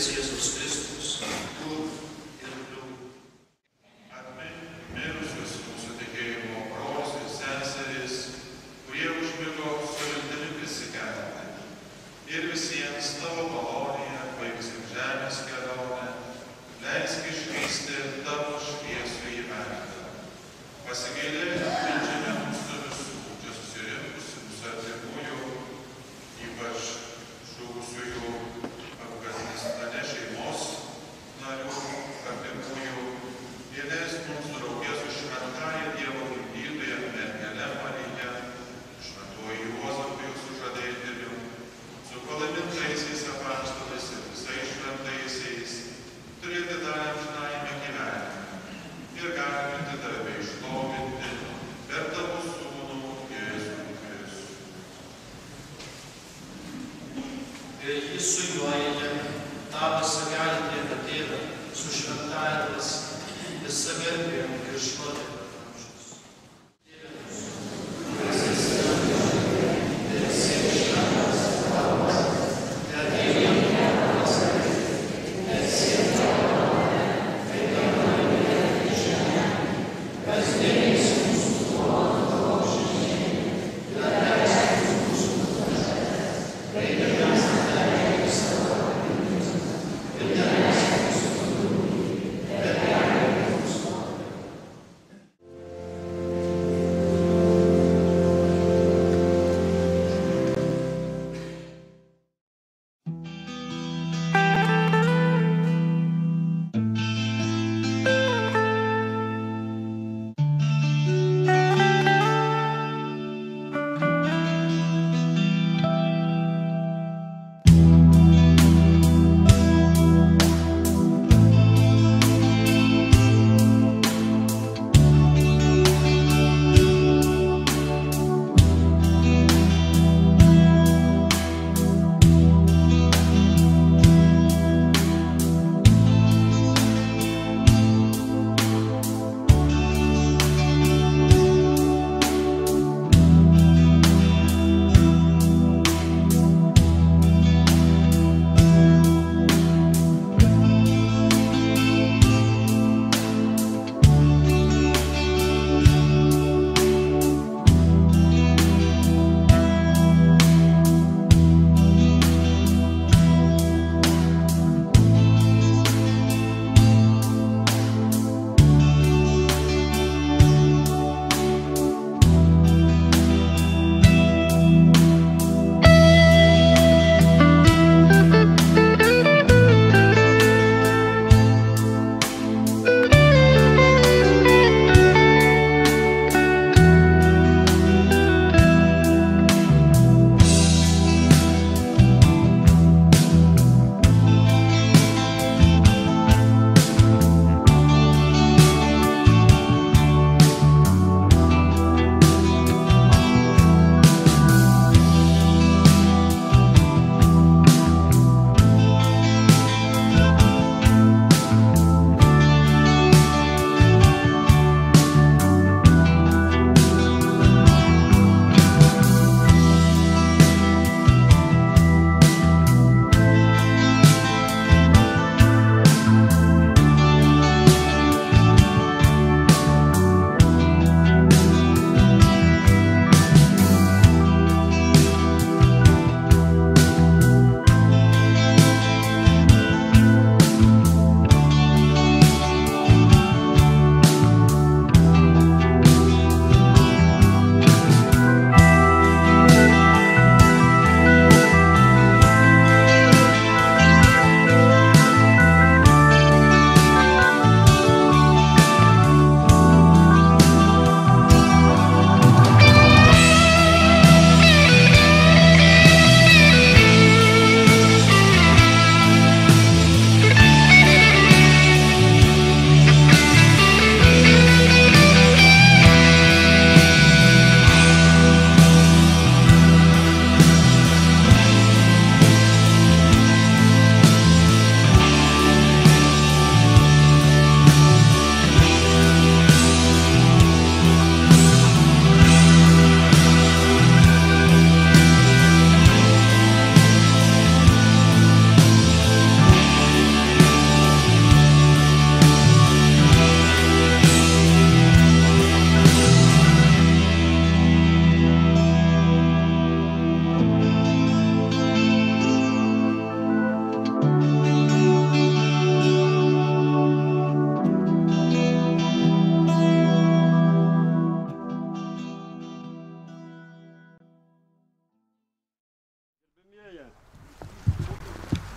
viešpaties Jėzus Kristus, tu ir tu. Atmink mirusius mūsų tikėjimo brolius ir seseris, kurie užmigo su viltimi prisikelti. Ir visiems tavo malonėje baigsim žemės kelionę, leisk išvysti tavo šviesųjį veidą. Pasigailėk atminčiame mūsų visų, čia susirinkusių mūsų artimųjų, ypač žuvusiųjų Afganistane šeimos narių artimųjų, ir leisk mums draugė su šventąja Dievo gimdytoja Mergele Marija, šventuoju Juozapu jūsų sužadėtiniu, su palaimintaisiais apaštalais ir visais šventaisiais, turėti dar amžinajame gyvenime ir garbinti tave išlovinti per tavo sūnų Jėzų Kristų. Ir jis su juo eidami, tavo sagali Dievą Tėvą, su šventąja dvasia, visa garbė ir šlovė per amžius.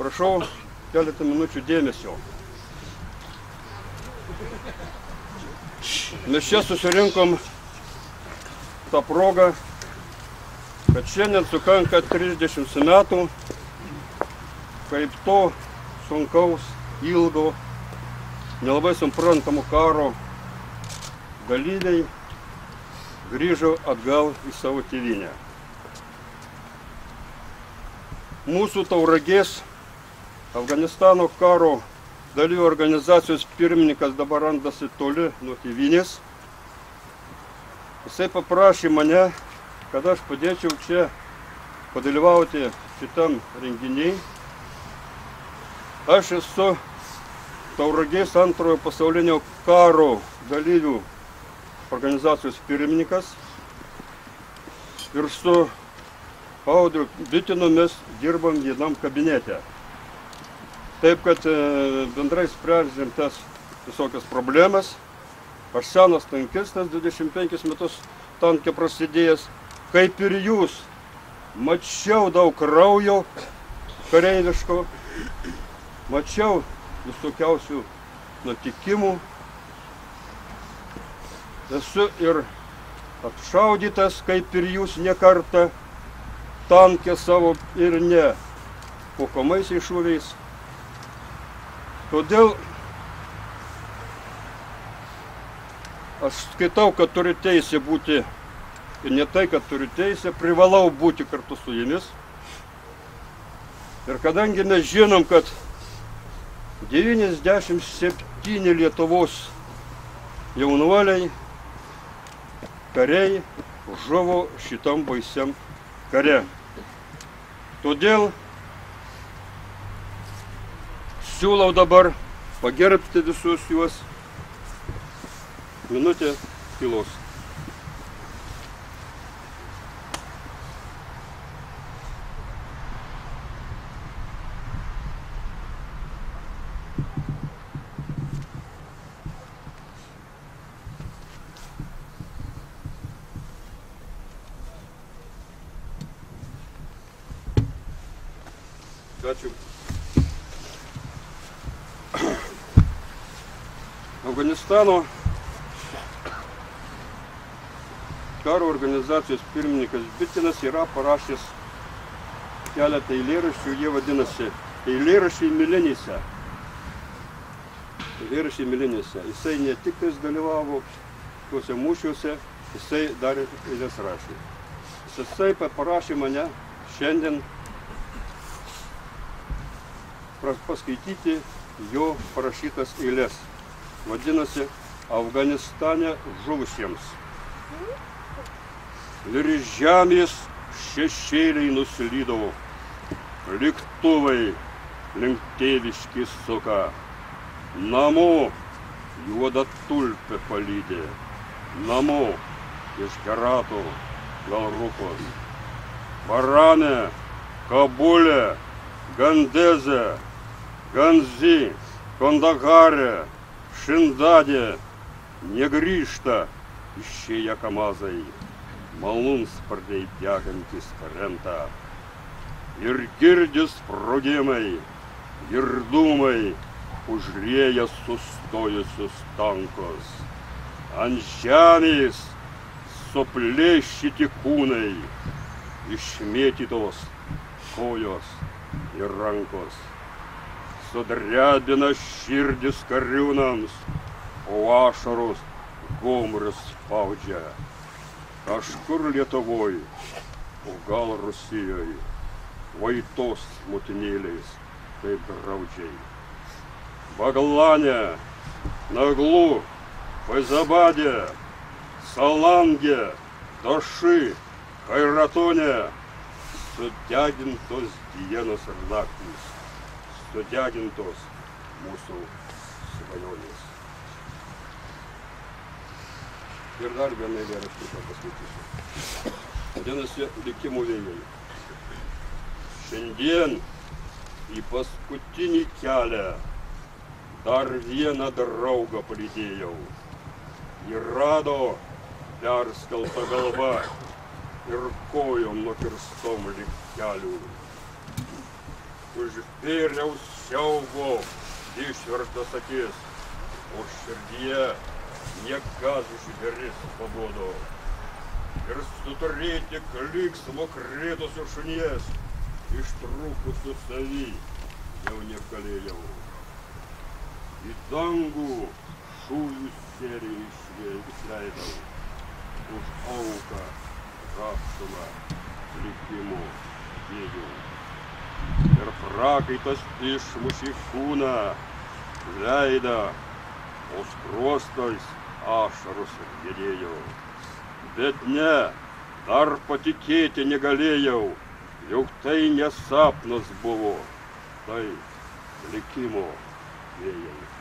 Prašau keletą minučių dėmesio. Mes čia susirinkom tą progą, kad šiandien sukanka 30 metų, kaip to sunkaus, ilgo, nelabai suprantamo karo dalyviai grįžo atgal į savo tėvynę. Mūsų Tauragės Afganistano karo dalyvių organizacijos pirmininkas dabar randasi toli nuo tėvynės. Jisai paprašė mane, kad aš padėčiau čia padalyvauti šitam renginiai. Aš esu Tauragės antrojo pasaulinio karo dalyvių organizacijos pirmininkas ir su Audriu Bitinu mes dirbam vienam kabinete. Taip, kad bendrai sprendžiam tas visokias problemas. Aš senas tankistas, 25 metus tankė prasidėjęs, kaip ir jūs. Mačiau daug kraujo kareiviško, mačiau visokiausių nutikimų. Esu ir apšaudytas, kaip ir jūs, ne kartą, tankė savo ir ne mokomaisiais šūviais. Todėl aš skaitau, kad turiu teisę būti, ir ne tai, kad turiu teisę, privalau būti kartu su jumis. Ir kadangi mes žinom, kad 97 Lietuvos jaunuoliai, kariai žuvo šitam baisiam kare. Todėl siūlau dabar pagerbti visus juos. Minutė tylos. Ačiū. Afganistano karo organizacijos pirmininkas Bitinas yra parašęs keletą eilėraščių, jie vadinasi eilėraščiai milinėse. Eilėraščiai milinėse. Jisai ne tik tais dalyvavo tuose mūšiuose, jisai dar eilės rašė. Jisai parašė mane šiandien paskaityti jo parašytas eilės. Vadinasi, Afganistane žuvusiems. Ir iš žemės šešėliai nuslydavo, lėktuvai link tėviški suka, namo juoda tulpė palydė, namo iš Herato gal Rukos, Barane, Kabulė, Gandeze, Ganzi, Kandahare, Šindadė, negrįžta išėję kamazai, malūnsparniai degantys krenta. Ir girdis sprogimai, ir dūmai užrieja sustojusius tankus. Ant žemės suplėšyti kūnai, išmėtytos kojos ir rankos. Sudrebina širdis kariūnams, o ašaros gomurius spaudžia. Kažkur Lietuvoj, o gal Rusijoj, vaitos motinėliais, kaip graudžiai. Baglane, Naglu, Faizabaде, Salange, Daši, Kairatone, sudegintos dienos ir naktys, sudegintos mūsų svajonės. Ir dar vieną eilėraštį paskaitysiu. Vadinasi, likimų vėjai. Šiandien į paskutinį kelią dar vieną draugą palydėjau. Jį rado perskelta galva ir kojom nukirstom lyg kelių. už vėliaus siaubo išvertas akis, o širdyje niekas žvėris pabodo. Ir suturėti klyksmo krėtusio šunies, ištrūkusių savy jau negalėjau. Į dangų šūvių seriją išleidau, už auką rapsumą likimo dėjau. Ir prakaitas išmušė kūną, veidą, o skruostais ašarus gedėjau. Bet ne, dar patikėti negalėjau, jog tai ne sapnas buvo, tai likimo vėjai.